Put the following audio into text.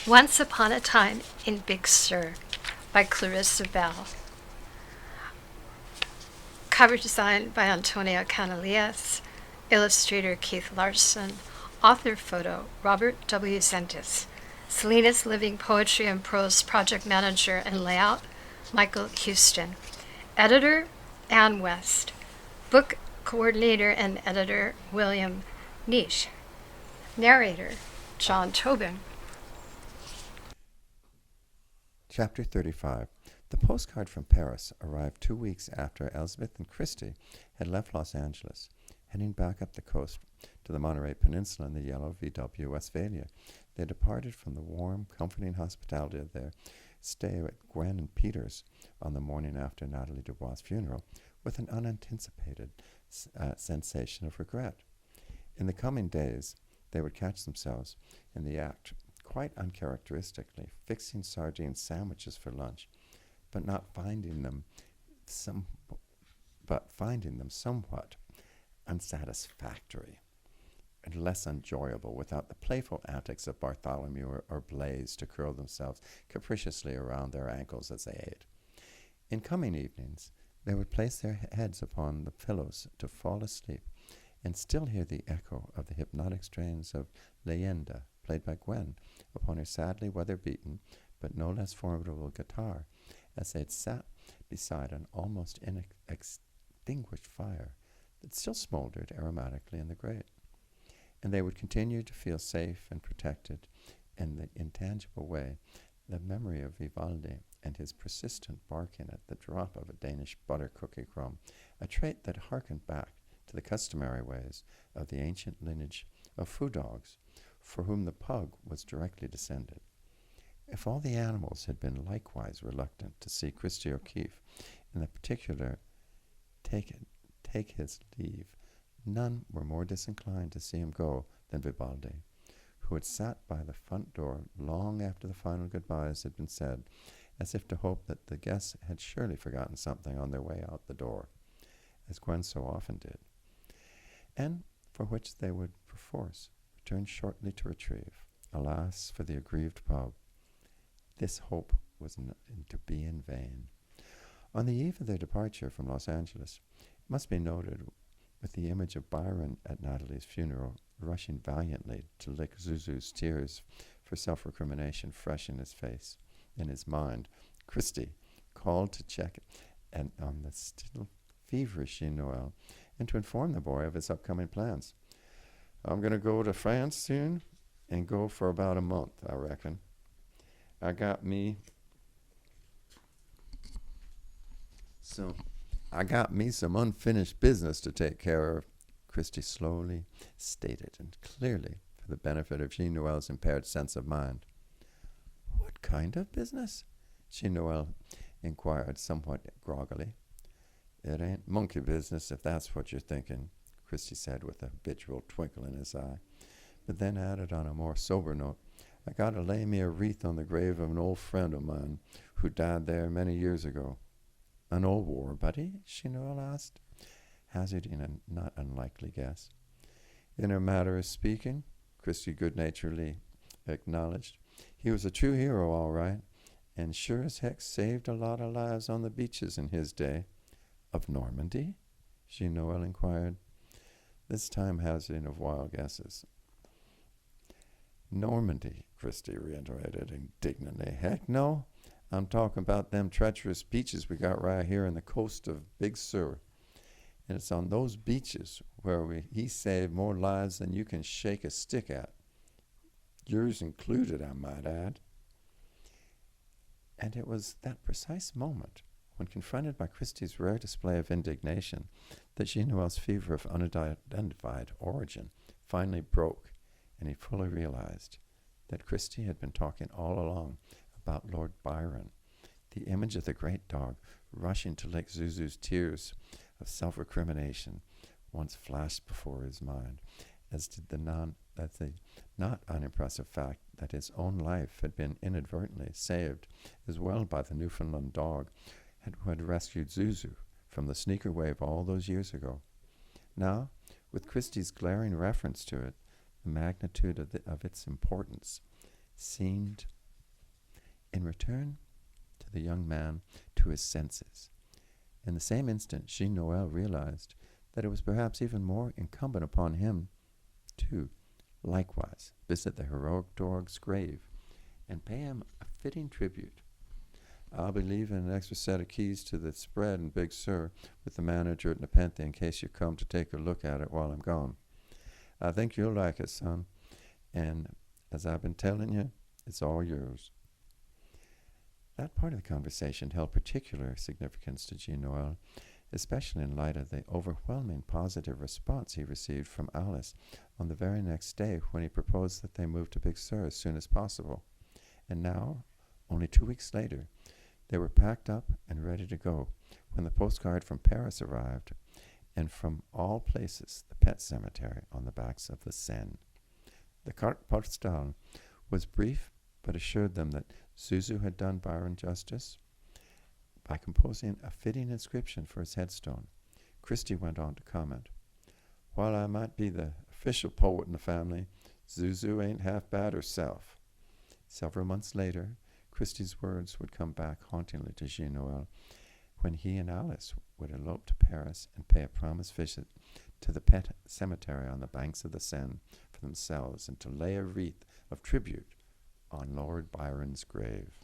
Once Upon a Time in Big Sur by Clarissa Bell. Cover design by Antonio Canaleas, illustrator Keith Larson, author photo Robert W. Zentis, Salinas Living Poetry and Prose project manager and layout Michael Houston, editor Ann West, book coordinator and editor William Nish, narrator John Tobin. Chapter 35. The postcard from Paris arrived 2 weeks after Elizabeth and Christy had left Los Angeles, heading back up the coast to the Monterey Peninsula in the yellow VW Westphalia. They departed from the warm, comforting hospitality of their stay at Gwen and Peter's on the morning after Natalie Dubois' funeral with an unanticipated sensation of regret. In the coming days, they would catch themselves in the act, quite uncharacteristically, fixing sardine sandwiches for lunch, but finding them somewhat unsatisfactory and less enjoyable without the playful antics of Bartholomew or Blaise to curl themselves capriciously around their ankles as they ate. In coming evenings, they would place their heads upon the pillows to fall asleep and still hear the echo of the hypnotic strains of Leyenda, played by Gwen, upon her sadly weather-beaten but no less formidable guitar, as they had sat beside an almost inextinguished fire that still smoldered aromatically in the grate. And they would continue to feel safe and protected in the intangible way, the memory of Vivaldi and his persistent barking at the drop of a Danish butter cookie crumb, a trait that harkened back to the customary ways of the ancient lineage of foo dogs, for whom the pug was directly descended. If all the animals had been likewise reluctant to see Christy O'Keefe, in the particular take his leave, none were more disinclined to see him go than Vivaldi, who had sat by the front door long after the final goodbyes had been said, as if to hope that the guests had surely forgotten something on their way out the door, as Gwen so often did, and for which they would perforce return shortly to retrieve. Alas, for the aggrieved pub, this hope was to be in vain. On the eve of their departure from Los Angeles, it must be noted, with the image of Byron at Natalie's funeral, rushing valiantly to lick Zuzu's tears for self-recrimination fresh in his face, in his mind, Christy called to check on the still feverish Noel and to inform the boy of his upcoming plans. "I'm going to go to France soon and go for about a month, I reckon. I got me some unfinished business to take care of," Christy slowly stated and clearly for the benefit of Jean Noel's impaired sense of mind. "What kind of business?" Jean Noel inquired somewhat groggily. "It ain't monkey business, if that's what you're thinking," Christy said with a habitual twinkle in his eye, but then added on a more sober note, "I got to lay me a wreath on the grave of an old friend of mine who died there many years ago." "An old war buddy?" Jean Noel asked, hazarding a not unlikely guess. "In a matter of speaking," Christy good-naturedly acknowledged. "He was a true hero, all right, and sure as heck saved a lot of lives on the beaches in his day." "Of Normandy?" Jean Noel inquired, this time hazarding of wild guesses. "Normandy," Christy reiterated indignantly. "Heck no. I'm talking about them treacherous beaches we got right here on the coast of Big Sur. And it's on those beaches where he saved more lives than you can shake a stick at. Yours included, I might add." And it was that precise moment, when confronted by Christy's rare display of indignation, that Jean Noel's fever of unidentified origin finally broke, and he fully realized that Christy had been talking all along about Lord Byron. The image of the great dog rushing to lick Zuzu's tears of self-recrimination once flashed before his mind, as did the not unimpressive fact that his own life had been inadvertently saved as well by the Newfoundland dog who had rescued Zuzu from the sneaker wave all those years ago. Now, with Christy's glaring reference to it, the magnitude of its importance seemed in return to the young man to his senses. In the same instant, she, Noel, realized that it was perhaps even more incumbent upon him to, likewise, visit the heroic dog's grave and pay him a fitting tribute. I'll be leaving an extra set of keys to the spread in Big Sur with the manager at Nepenthe in case you come to take a look at it while I'm gone. I think you'll like it, son, and as I've been telling you, it's all yours. That part of the conversation held particular significance to Jean Noel, especially in light of the overwhelming positive response he received from Alice on the very next day when he proposed that they move to Big Sur as soon as possible. And now, only 2 weeks later, they were packed up and ready to go when the postcard from Paris arrived, and from all places, the pet cemetery on the banks of the Seine. The carte postale was brief, but assured them that Zuzu had done Byron justice by composing a fitting inscription for his headstone. Christy went on to comment, "While I might be the official poet in the family, Zuzu ain't half bad herself." Several months later, Christy's words would come back hauntingly to Jean Noel when he and Alice would elope to Paris and pay a promised visit to the pet cemetery on the banks of the Seine for themselves and to lay a wreath of tribute on Lord Byron's grave.